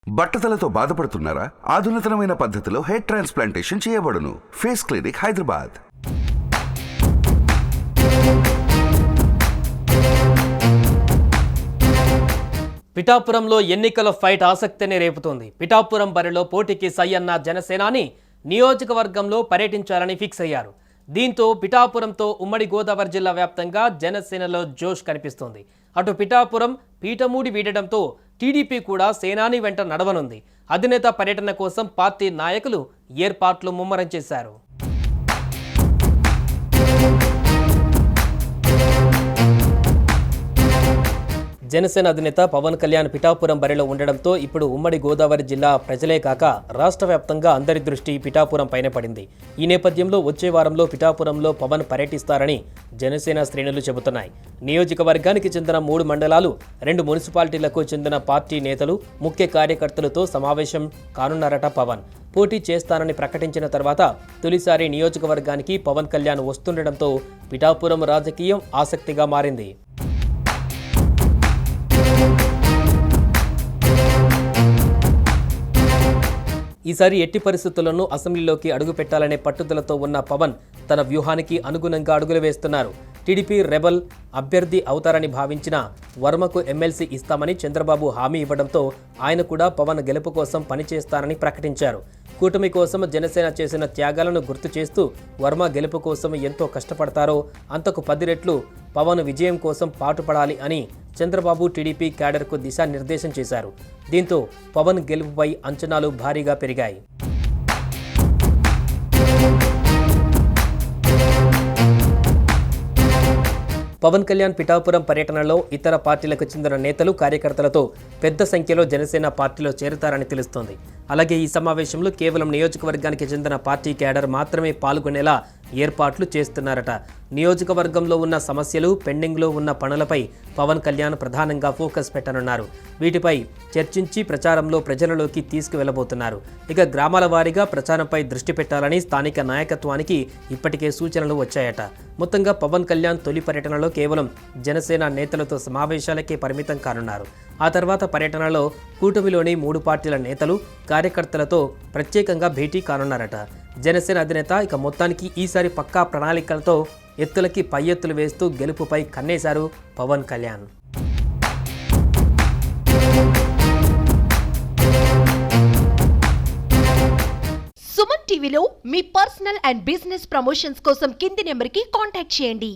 బట్టతలతో బాధపడుతున్నారా? ఆధునితనమైన పద్ధతిలో hair transplantation చేయబడును. Face clinic, Hyderabad. పిఠాపురంలో ఎన్నికల ఫైట్ ఆసక్తిని రేపుతోంది. పిఠాపురం బరిలో పోటీకి సై అన్న జనసేనాని నియోజకవర్గంలో పర్యటించాలని ఫిక్స్ అయ్యారు. దీంతో పిఠాపురంతో ఉమ్మడి గోదావరి జిల్లా వ్యాప్తంగా జనసేనలో జోష్ కనిపిస్తోంది. అటు పిఠాపురం పీఠమూడి వీడడంతో టీడీపీ కూడా సేనాని వెంట నడవనుంది. అధినేత పర్యటన కోసం పార్టీ నాయకులు ఏర్పాట్లు ముమ్మరం చేశారు. జనసేన అధినేత పవన్ కళ్యాణ్ పిఠాపురం బరిలో ఉండడంతో ఇప్పుడు ఉమ్మడి గోదావరి జిల్లా ప్రజలే కాక రాష్ట్ర వ్యాప్తంగా అందరి దృష్టి పిఠాపురం పైన పడింది. ఈ నేపథ్యంలో వచ్చే వారంలో పిఠాపురంలో పవన్ పర్యటిస్తారని జనసేన శ్రేణులు చెబుతున్నాయి. నియోజకవర్గానికి చెందిన 3 మండలాలు, 2 మున్సిపాలిటీలకు చెందిన పార్టీ నేతలు, ముఖ్య కార్యకర్తలతో సమావేశం కానున్నారట పవన్. పోటీ చేస్తానని ప్రకటించిన తర్వాత తొలిసారి నియోజకవర్గానికి పవన్ కళ్యాణ్ వస్తుండటంతో పిఠాపురం రాజకీయం ఆసక్తిగా మారింది. ఈసారి ఎట్టి పరిస్థితుల్లోనూ అసెంబ్లీలోకి అడుగుపెట్టాలనే పట్టుదలతో ఉన్న పవన్ తన వ్యూహానికి అనుగుణంగా అడుగులు వేస్తున్నారు. టీడీపీ రెబల్ అభ్యర్థి అవుతారని భావించిన వర్మకు ఎమ్మెల్సీ ఇస్తామని చంద్రబాబు హామీ ఇవ్వడంతో ఆయన కూడా పవన్ గెలుపు కోసం పనిచేస్తారని ప్రకటించారు. కూటమి కోసం జనసేన చేసిన త్యాగాలను గుర్తు చేస్తూ వర్మ గెలుపు కోసం ఎంతో కష్టపడతారో అంతకు 10 రెట్లు పవన్ విజయం కోసం పాటుపడాలి అని చంద్రబాబు టీడీపీ క్యాడర్కు దిశానిర్దేశం చేశారు. దీంతో పవన్ గెలుపుపై అంచనాలు భారీగా పెరిగాయి. పవన్ కళ్యాణ్ పిఠాపురం పర్యటనలో ఇతర పార్టీలకు చెందిన నేతలు, కార్యకర్తలతో పెద్ద సంఖ్యలో జనసేన పార్టీలో చేరుతారని తెలుస్తోంది. అలాగే ఈ సమావేశంలో కేవలం నియోజకవర్గానికి చెందిన పార్టీ క్యాడర్ మాత్రమే పాల్గొనేలా ఏర్పాట్లు చేస్తున్నారట. నియోజకవర్గంలో ఉన్న సమస్యలు, పెండింగ్లో ఉన్న పనులపై పవన్ కళ్యాణ్ ప్రధానంగా ఫోకస్ పెట్టనున్నారు. వీటిపై చర్చించి ప్రచారంలో ప్రజలలోకి తీసుకువెళ్లబోతున్నారు. ఇక గ్రామాల వారీగా ప్రచారంపై దృష్టి పెట్టాలని స్థానిక నాయకత్వానికి ఇప్పటికే సూచనలు వచ్చాయట. మొత్తంగా పవన్ కళ్యాణ్ తొలి పర్యటనలో కేవలం జనసేన నేతలతో సమావేశాలకే పరిమితం కానున్నారు. ఆ తర్వాత పర్యటనలో కూటమిలోని 3 పార్టీల నేతలు, కార్యకర్తలతో ప్రత్యేకంగా భేటీ కానున్నారట. జనసేన అధినేత ఇక మొత్తానికి ఈసారి పక్కా ప్రణాళికలతో ఎత్తులకి పై ఎత్తులు వేస్తూ గెలుపుపై కన్నేశారు పవన్ కళ్యాణ్. సుమన్ టీవీలో మీ పర్సనల్ అండ్ బిజినెస్ ప్రమోషన్స్ కోసం కింది నెంబర్కి కాంటాక్ట్ చేయండి.